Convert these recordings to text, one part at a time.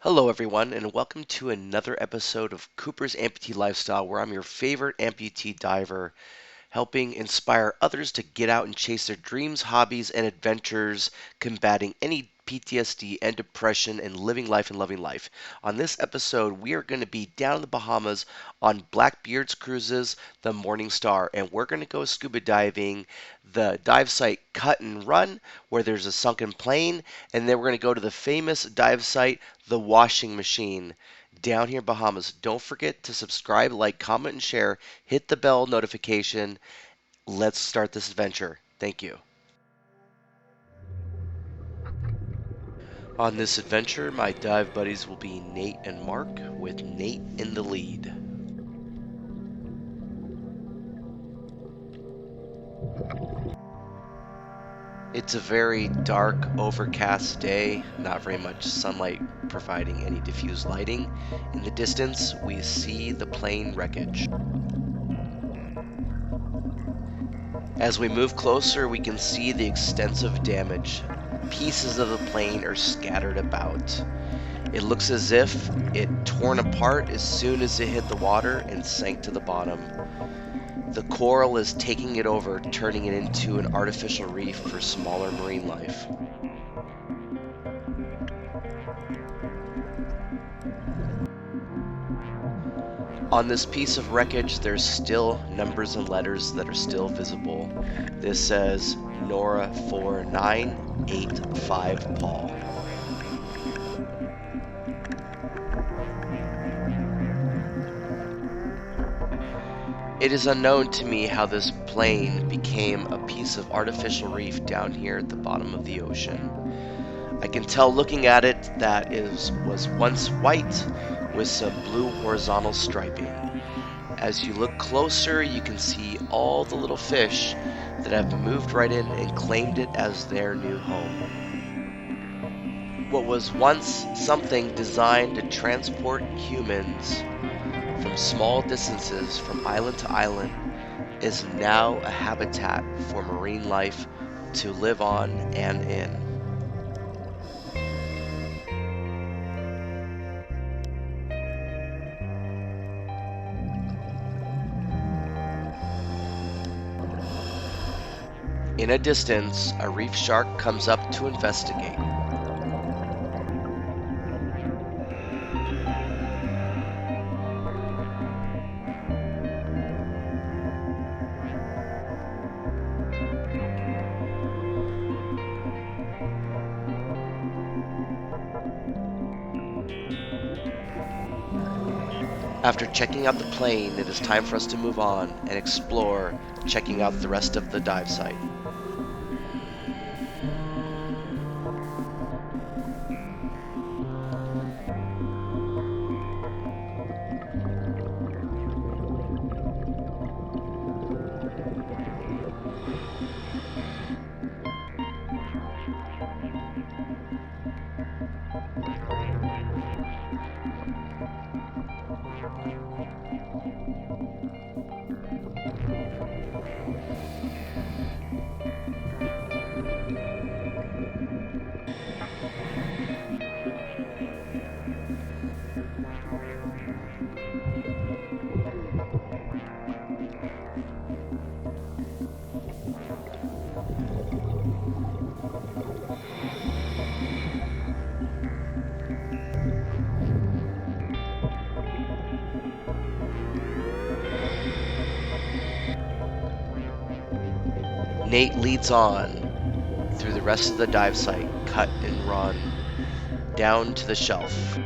Hello, everyone, and welcome to another episode of Cooper's Amputee Lifestyle, where I'm your favorite amputee diver, helping inspire others to get out and chase their dreams, hobbies, and adventures, combating any PTSD and depression, and living life and loving life. On this episode, we are going to be down in the Bahamas on Blackbeard's cruises, the Morning Star, and we're going to go scuba diving the dive site Cut and Run, where there's a sunken plane, and then we're going to go to the famous dive site, the Washing Machine, down here in Bahamas. Don't forget to subscribe, like, comment, and share. Hit the bell notification. Let's start this adventure. Thank you. On this adventure, my dive buddies will be Nate and Mark, with Nate in the lead. It's a very dark, overcast day, not very much sunlight providing any diffused lighting. In the distance, we see the plane wreckage. As we move closer, we can see the extensive damage. Pieces of the plane are scattered about. It looks as if it torn apart as soon as it hit the water and sank to the bottom. The coral is taking it over, turning it into an artificial reef for smaller marine life. On this piece of wreckage, there's still numbers and letters that are still visible. This says Nora 4985 Paul. It is unknown to me how this plane became a piece of artificial reef down here at the bottom of the ocean. I can tell looking at it that it was once white with some blue horizontal striping. As you look closer, you can see all the little fish that have moved right in and claimed it as their new home. What was once something designed to transport humans from small distances from island to island is now a habitat for marine life to live on and in. In a distance, a reef shark comes up to investigate. After checking out the plane, it is time for us to move on and explore, checking out the rest of the dive site. Nate leads on through the rest of the dive site, Cut and Run, down to the shelf.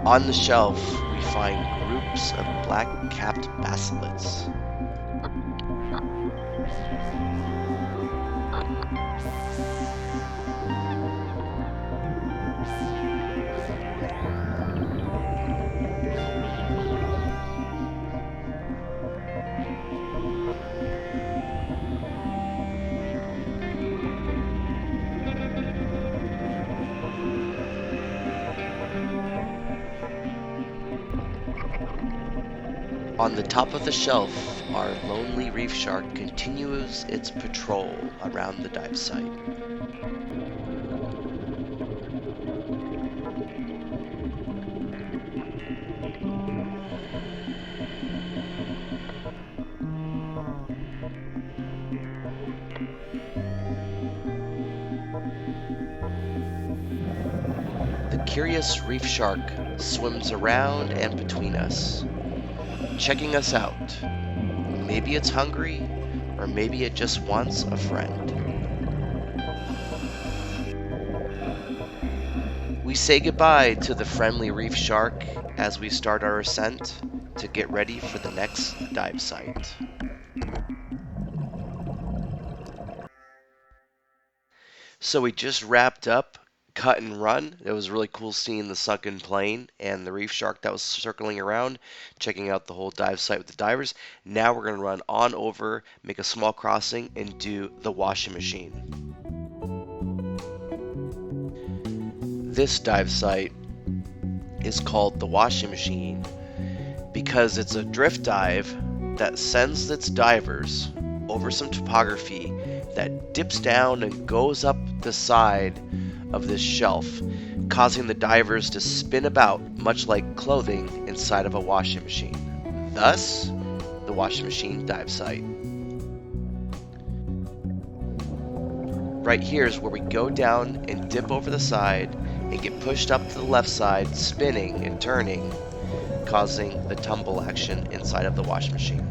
On the shelf, we find groups of black-capped bassalids. On the top of the shelf, our lonely reef shark continues its patrol around the dive site. The curious reef shark swims around and between us, checking us out. Maybe it's hungry, or maybe it just wants a friend. We say goodbye to the friendly reef shark as we start our ascent to get ready for the next dive site. So we just wrapped up Cut and Run. It was really cool seeing the sunken plane and the reef shark that was circling around, checking out the whole dive site with the divers. Now we're going to run on over, make a small crossing, and do the washing machine. This dive site is called the washing machine because it's a drift dive that sends its divers over some topography that dips down and goes up the side of this shelf, causing the divers to spin about much like clothing inside of a washing machine. Thus, the washing machine dive site. Right here is where we go down and dip over the side and get pushed up to the left side, spinning and turning, causing the tumble action inside of the washing machine.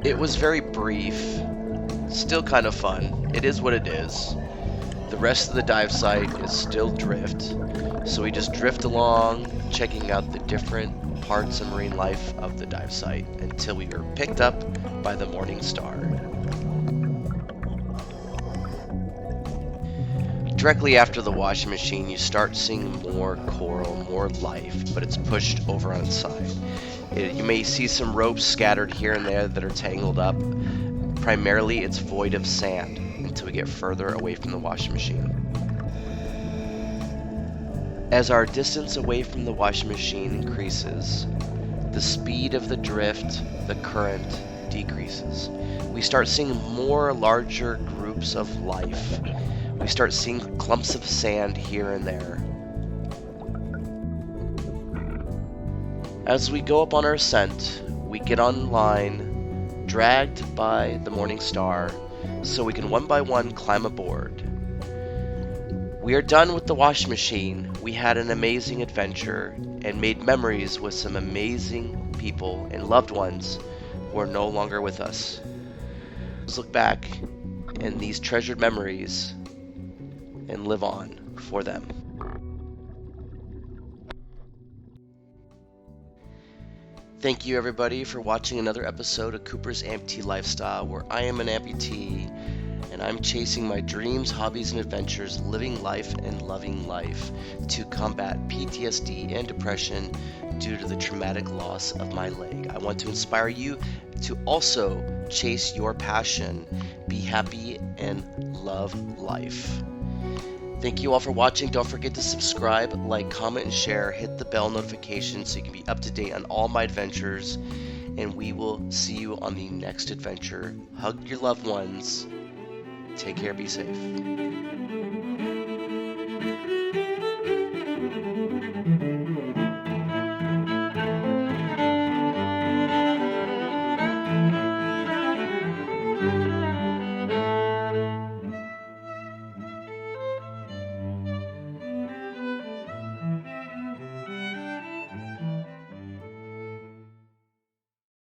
It was very brief, still kind of fun. It is what it is. The rest of the dive site is still drift, so we just drift along, checking out the different parts of marine life of the dive site until we were picked up by the morning star. Directly after the washing machine, you start seeing more coral, more life, but it's pushed over on its side. You may see some ropes scattered here and there that are tangled up. Primarily, it's void of sand until we get further away from the washing machine. As our distance away from the washing machine increases, the speed of the drift, the current, decreases. We start seeing more larger groups of life. We start seeing clumps of sand here and there. As we go up on our ascent, we get on line, dragged by the morning star, so we can one by one climb aboard. We are done with the washing machine. We had an amazing adventure and made memories with some amazing people and loved ones who are no longer with us. Let's look back in these treasured memories and live on for them. Thank you everybody for watching another episode of Cooper's Amputee Lifestyle, where I am an amputee and I'm chasing my dreams, hobbies, and adventures, living life and loving life to combat PTSD and depression due to the traumatic loss of my leg. I want to inspire you to also chase your passion, be happy, and love life. Thank you all for watching. Don't forget to subscribe, like, comment, and share. Hit the bell notification so you can be up to date on all my adventures. And we will see you on the next adventure. Hug your loved ones. Take care. Be safe.